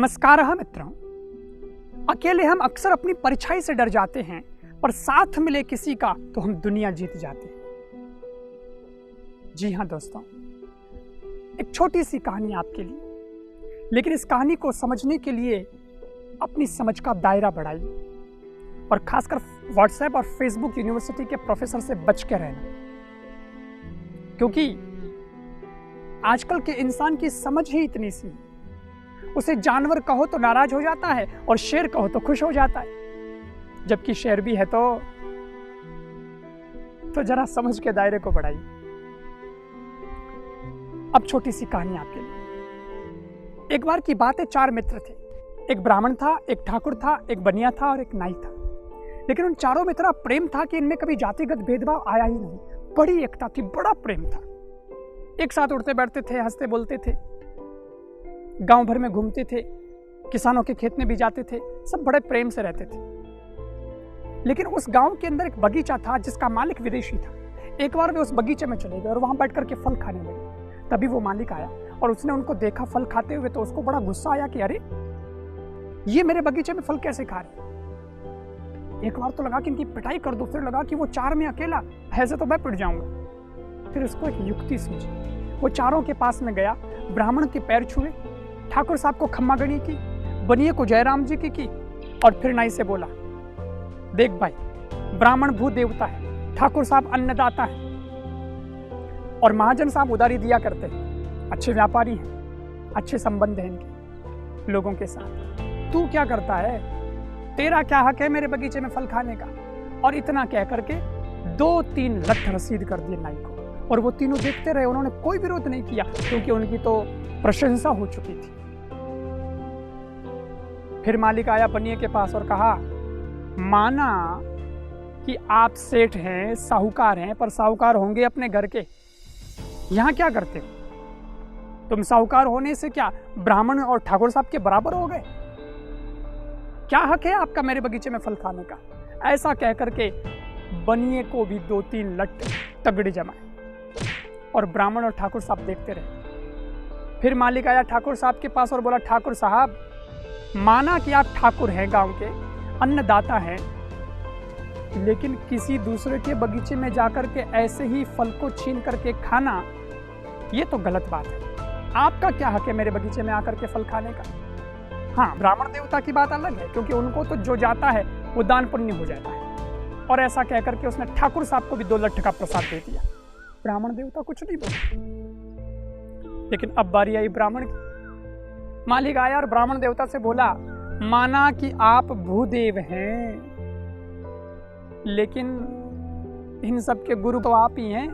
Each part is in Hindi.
नमस्कार मित्रों। अकेले हम अक्सर अपनी परछाई से डर जाते हैं, पर साथ मिले किसी का तो हम दुनिया जीत जाते हैं। जी हाँ दोस्तों, एक छोटी सी कहानी आपके लिए, लेकिन इस कहानी को समझने के लिए अपनी समझ का दायरा बढ़ाइए और खासकर व्हाट्सएप और फेसबुक यूनिवर्सिटी के प्रोफेसर से बच के रहना, क्योंकि आजकल के इंसान की समझ ही इतनी सी, उसे जानवर कहो तो नाराज हो जाता है और शेर कहो तो खुश हो जाता है, जबकि शेर भी है तो जरा समझ के दायरे को बढ़ाइए। अब छोटी सी कहानी आपके लिए। एक बार की बात है, 4 मित्र थे। एक ब्राह्मण था, एक ठाकुर था, एक बनिया था और एक नाई था। लेकिन उन चारों में इतना प्रेम था कि इनमें कभी जातिगत भेदभाव आया ही नहीं। बड़ी एकता थी, बड़ा प्रेम था। एक साथ उठते बैठते थे, हंसते बोलते थे, गांव भर में घूमते थे, किसानों के खेत में भी जाते थे, सब बड़े प्रेम से रहते थे। लेकिन उस गांव के अंदर एक बगीचा था जिसका मालिक विदेशी था। एक बार वे उस बगीचे में चले गए और वहां बैठ करके फल खाने लगे। तभी वो मालिक आया और उसने उनको देखा फल खाते हुए, तो उसको बड़ा गुस्सा आया कि अरे ये मेरे बगीचे में फल कैसे खा रहे। एक बार तो लगा कि इनकी पिटाई कर दो, फिर लगा कि वो 4 में अकेला, ऐसे तो मैं पिट जाऊंगा। फिर उसको एक युक्ति सूझी। वो चारों के पास में गया, ब्राह्मण के पैर छुए, ठाकुर साहब को खम्मा गणी की, बनिए को जयराम जी की और फिर नाई से बोला, देख भाई, ब्राह्मण भू देवता है, ठाकुर साहब अन्नदाता है और महाजन साहब उधारी दिया करते हैं, अच्छे व्यापारी हैं, अच्छे संबंध हैं इनके लोगों के साथ। तू क्या करता है? तेरा क्या हक है मेरे बगीचे में फल खाने का? और इतना कह करके 2-3 लठ रसीद कर दिए नाई को। और वो तीनों देखते रहे, उन्होंने कोई विरोध नहीं किया, क्योंकि उनकी तो प्रशंसा हो चुकी थी। फिर मालिक आया बनिए के पास और कहा, माना कि आप सेठ हैं, साहूकार हैं, पर साहूकार होंगे अपने घर के, यहां क्या करते हो? तुम साहूकार होने से क्या ब्राह्मण और ठाकुर साहब के बराबर हो गए? क्या हक है आपका मेरे बगीचे में फल खाने का? ऐसा कह करके बनिए को भी 2-3 लठ तगड़े जमाए और ब्राह्मण और ठाकुर साहब देखते रहे। फिर मालिक आया ठाकुर साहब के पास और बोला, ठाकुर साहब, माना कि आप ठाकुर हैं, गांव के अन्नदाता हैं, लेकिन किसी दूसरे के बगीचे में जाकर के ऐसे ही फल को छीन करके खाना, ये तो गलत बात है। आपका क्या हक है मेरे बगीचे में आकर के फल खाने का? हाँ, ब्राह्मण देवता की बात अलग है, क्योंकि उनको तो जो जाता है वो दान पुण्य हो जाता है। और ऐसा कह करके उसने ठाकुर साहब को भी 2 लठ का प्रसाद दे दिया। ब्राह्मण देवता कुछ नहीं बोला। लेकिन अब बारी आई ब्राह्मण की। मालिक आया और ब्राह्मण देवता से बोला, माना कि आप भूदेव हैं, लेकिन इन सब के गुरु तो आप ही हैं,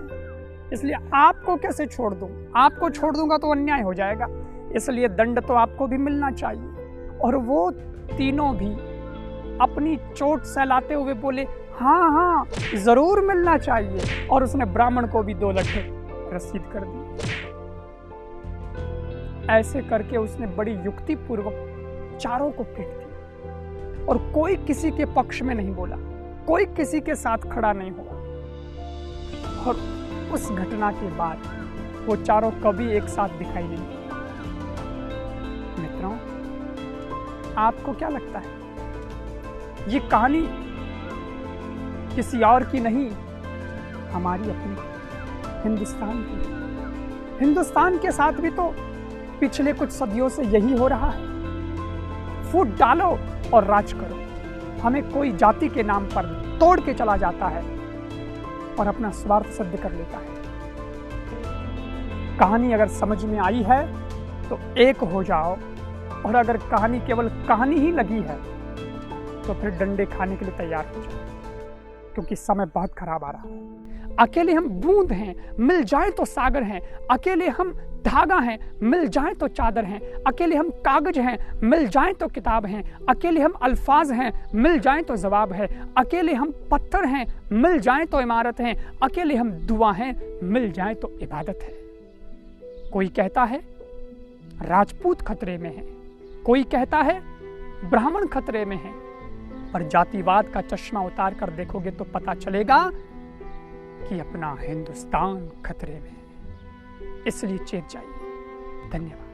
इसलिए आपको कैसे छोड़ दूं? आपको छोड़ दूंगा तो अन्याय हो जाएगा, इसलिए दंड तो आपको भी मिलना चाहिए। और वो तीनों भी अपनी चोट सहलाते हुए बोले, हाँ हाँ जरूर मिलना चाहिए। और उसने ब्राह्मण को भी 2 लट्ठे रसीद कर दी। ऐसे करके उसने बड़ी युक्ति पूर्वक चारों को पीट दिया और कोई किसी के पक्ष में नहीं बोला, कोई किसी के साथ खड़ा नहीं हुआ। और उस घटना के बाद वो चारों कभी एक साथ दिखाई नहीं दिए। मित्रों, आपको क्या लगता है, ये कहानी किसी और की नहीं, हमारी अपनी हिंदुस्तान की। हिंदुस्तान के साथ भी तो पिछले कुछ सदियों से यही हो रहा है। फूट डालो और राज करो। हमें कोई जाति के नाम पर तोड़ के चला जाता है और अपना स्वार्थ सिद्ध कर लेता है। कहानी अगर समझ में आई है तो एक हो जाओ, और अगर कहानी केवल कहानी ही लगी है तो फिर डंडे खाने के लिए तैयार हो जाओ, क्योंकि समय बहुत खराब आ रहा है। अकेले हम बूंद हैं, मिल जाए तो सागर हैं। अकेले हम धागा हैं, मिल जाए तो चादर हैं। अकेले हम कागज हैं, मिल जाए तो किताब हैं। अकेले हम अल्फाज हैं, मिल जाए तो जवाब है। अकेले हम पत्थर हैं, मिल जाए तो इमारत हैं। अकेले हम दुआ हैं, मिल जाए तो इबादत है। कोई कहता है राजपूत खतरे में है, कोई कहता है ब्राह्मण खतरे में है, पर जातिवाद का चश्मा उतार कर देखोगे तो पता चलेगा कि अपना हिंदुस्तान खतरे में है। इसलिए चेत जाइए। धन्यवाद।